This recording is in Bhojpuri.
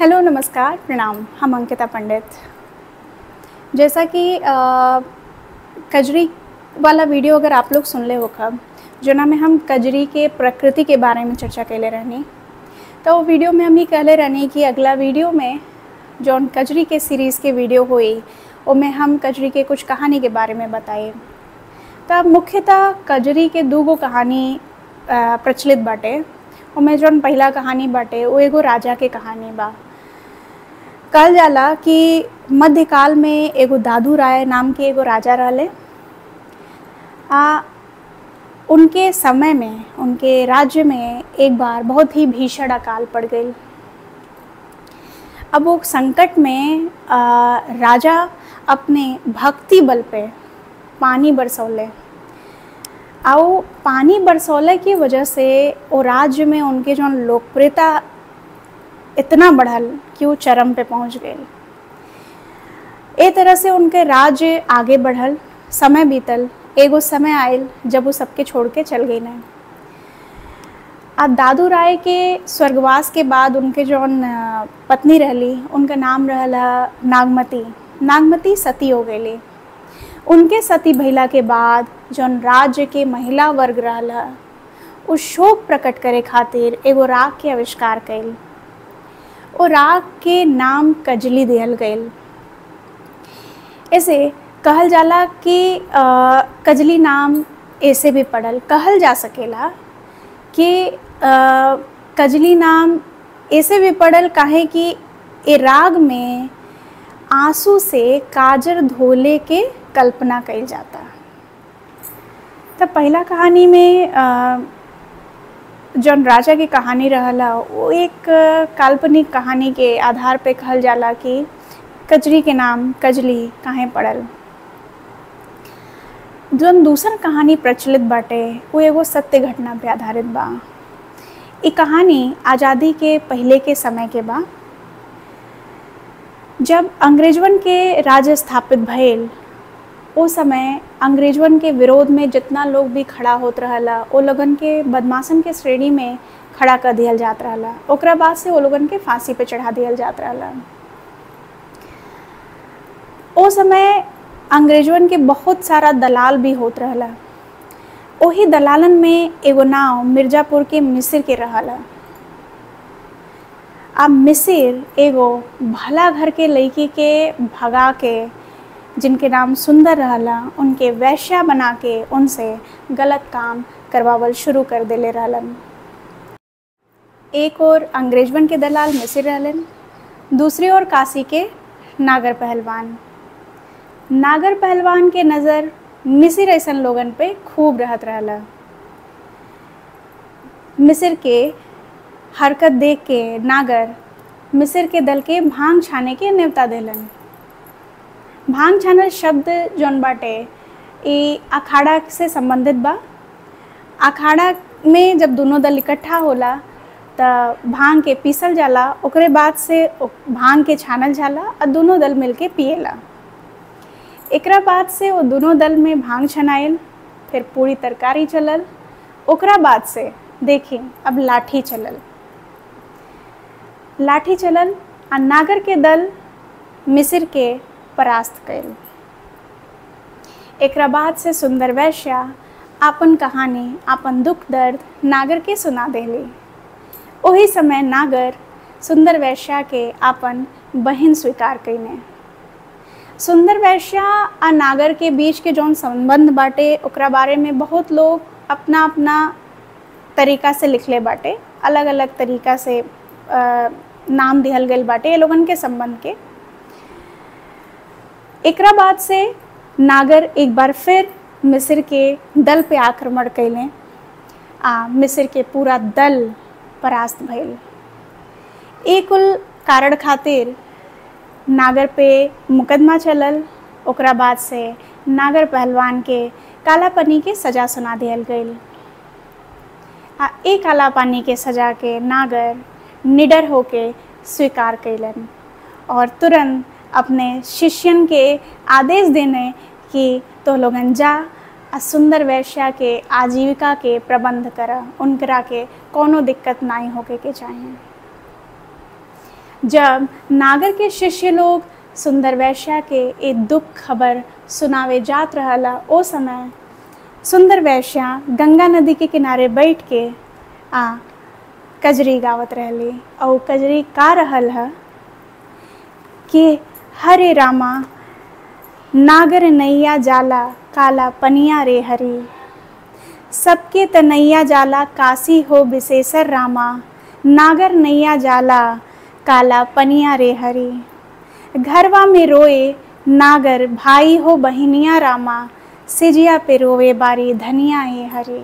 हेलो, नमस्कार, प्रणाम। हम अंकिता पंडित। जैसा कि कजरी वाला वीडियो अगर आप लोग सुन ले हो खब, जोना में हम कजरी के प्रकृति के बारे में चर्चा कैले रहनी। तो वो वीडियो में हम ये कहले रहनी कि अगला वीडियो में जौन कजरी के सीरीज़ के वीडियो हुई उनमें हम कजरी के कुछ कहानी के बारे में बताए। तब मुख्यतः कजरी के दूगो कहानी प्रचलित बाटे। उनमें जौन पहला कहानी बाटे वो एगो राजा के कहानी बा। कहल जाला कि मध्यकाल में एगो दादू राय नाम के एगो राजा रहले। उनके समय में, उनके राज्य में एक बार बहुत ही भीषण अकाल पड़ गई। अब वो संकट में राजा अपने भक्ति बल पे पानी बरसौले। और पानी बरसौले की वजह से वो राज्य में उनके जो लोकप्रियता इतना बढ़ल कि वो चरम पे पहुंच गए। एक तरह से उनके राज्य आगे बढ़ल, समय बीतल। एगो समय आयल जब वो सबके छोड़ के चल गई ना। अब दादू राय के स्वर्गवास के बाद उनके जौन पत्नी रहली उनका नाम रहला नागमती। नागमती सती हो गई। उनके सती भइला के बाद जौन राज्य के महिला वर्ग रहला वो शोक प्रकट करे खातिर एगो राग के आविष्कार कैल। वो राग के नाम कजली दिहल गईल। ऐसे कहल जाला कि कजली नाम ऐसे भी पड़ल। कहल जा सकेला कि कजली नाम ऐसे भी पड़ल काहे कि ए राग में आंसू से काजर धोले के कल्पना कइल जाता। तब पहला कहानी में जौन राजा की कहानी रहला वो एक काल्पनिक कहानी के आधार पे कहल जाला कि कजरी के नाम कजली काहे पड़ल। जौन दूसर कहानी प्रचलित बाटे वो एगो सत्य घटना पे आधारित बा। ये कहानी आज़ादी के पहले के समय के बा, जब अंग्रेजवन के राज स्थापित भइल। वो समय अंग्रेजवन के विरोध में जितना लोग भी खड़ा होत रहला वो लोगन के बदमाशन के श्रेणी में खड़ा कर दिया जात रहला। ओकरा बाद से वो लोगन के फांसी पे चढ़ा दिया जात रहला। वो समय अंग्रेजवन के बहुत सारा दलाल भी होत रहला। वही दलालन में एगो नाव मिर्जापुर के मिसिर के रहला। अब मिसिर एगो भला घर के लड़की के भगा के, जिनके नाम सुंदर रहला, उनके वैश्या बना के उनसे गलत काम करवावल शुरू कर देले रहलन। एक और अंग्रेजवन के दलाल मिसिर रहलन, दूसरी ओर काशी के नागर पहलवान। नागर पहलवान के नज़र मिसिर ऐसन लोगन पे खूब रहत रहला। मिसिर के हरकत देख के नागर मिसिर के दल के भांग छाने के न्योता देलन। भांग छानल शब्द जौन बाटे ये अखाड़ा से संबंधित बा। अखाड़ा में जब दोनों दल इकट्ठा होला त भांग के पीसल जाला, ओकरे बाद से भांग के छानल जाला और दोनों दल मिलके पिएला। एकरा बाद से वो दोनों दल में भांग छनाइल, फिर पूरी तरकारी चलल। ओकरा बाद से देखी अब लाठी चलल। लाठी चलल और नागर के दल मिसिर के परास्त कैल। एकरा बाद से सुंदर वैश्या आपन कहानी, आपन दुख दर्द नागर के सुना देली। वही समय नागर सुंदर वैश्या के आपन बहन स्वीकार कईने। सुंदर वैश्या और नागर के बीच के जौन संबंध बाटे ओकरा बारे में बहुत लोग अपना अपना तरीका से लिखले बाटे। अलग अलग तरीका से नाम दिहल गईल बाटे ये लोगन के संबंध के। एकरा बाद से नागर एक बार फिर मिसिर के दल पे आक्रमण कैले। मिसिर के पूरा दल परास्त भइल। एक कुल कारण खातिर नागर पे मुकदमा चलल। ओकरा बाद से नागर पहलवान के कालापनी के सज़ा सुना दिहल गईल। एक कालापानी के सज़ा के नागर निडर होके स्वीकार कैलन और तुरंत अपने शिष्यन के आदेश देने कि तो लोगन जा सुंदर वैश्या के आजीविका के प्रबंध करा, उनकरा के कोनो दिक्कत नहीं होके के चाहिए। जब नागर के शिष्य लोग सुंदर वेश्या के एक दुख खबर सुनावे जात रहला, ओ समय सुंदर वेश्या गंगा नदी के किनारे बैठ के कजरी गावत रहली। और कजरी का रहल है कि हरे रामा नागर नैया जाला काला पनिया रे हरी, सबके तनैया जाला काशी हो विशेषर रामा, नागर नैया जाला काला पनिया रे हरी। घरवा में रोए नागर भाई हो बहिनिया रामा, सिजिया पे रोवे बारी धनिया हे हरी।